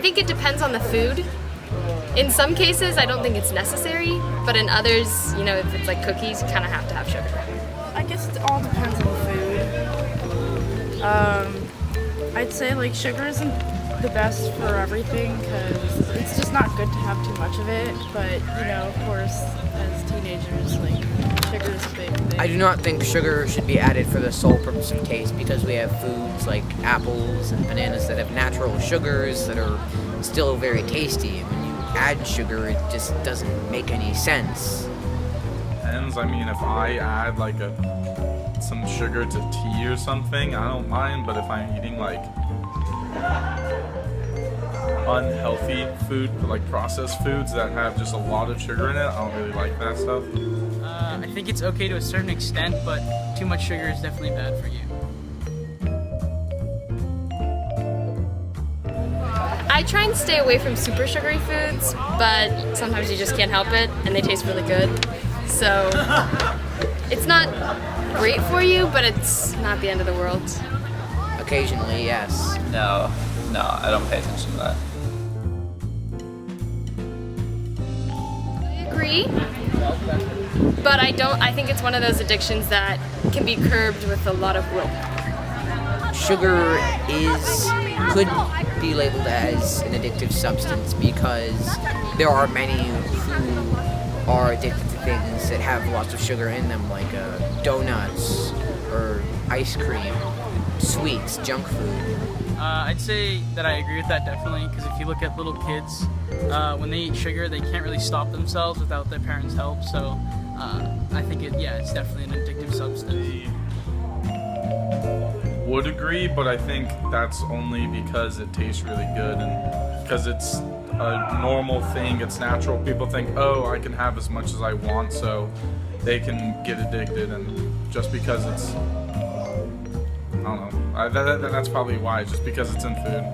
think it depends on the food. In some cases, I don't think it's necessary, but in others, you know, if it's like cookies, you kind of have to have sugar. I guess it all depends on the food. I'd say like sugar isn't the best for everything because it's just not good to have too much of it. But you know, of course, as teenagers, like sugar is a big thing. I do not think sugar should be added for the sole purpose of taste because we have foods like apples and bananas that have natural sugars that are still very tasty. And when you add sugar, it just doesn't make any sense. Depends. I mean, if I add like some sugar to tea or something, I don't mind. But if I'm eating like unhealthy food, like processed foods that have just a lot of sugar in it, I don't really like that stuff. I think it's okay to a certain extent, but too much sugar is definitely bad for you. I try and stay away from super sugary foods, but sometimes you just can't help it, and they taste really good. So it's not great for you, but it's not the end of the world. Occasionally, yes. No, I don't pay attention to that. I agree, but I think it's one of those addictions that can be curbed with a lot of will. Sugar could be labeled as an addictive substance because there are many who are addicted to things that have lots of sugar in them, like donuts or ice cream, sweets, junk food. I'd say that I agree with that definitely, because if you look at little kids, when they eat sugar, they can't really stop themselves without their parents' help. So I think it's definitely an addictive substance. Would agree, but I think that's only because it tastes really good and because it's a normal thing, it's natural. People think, oh, I can have as much as I want, so they can get addicted, and just because it's, I don't know, that's probably why, just because it's in food.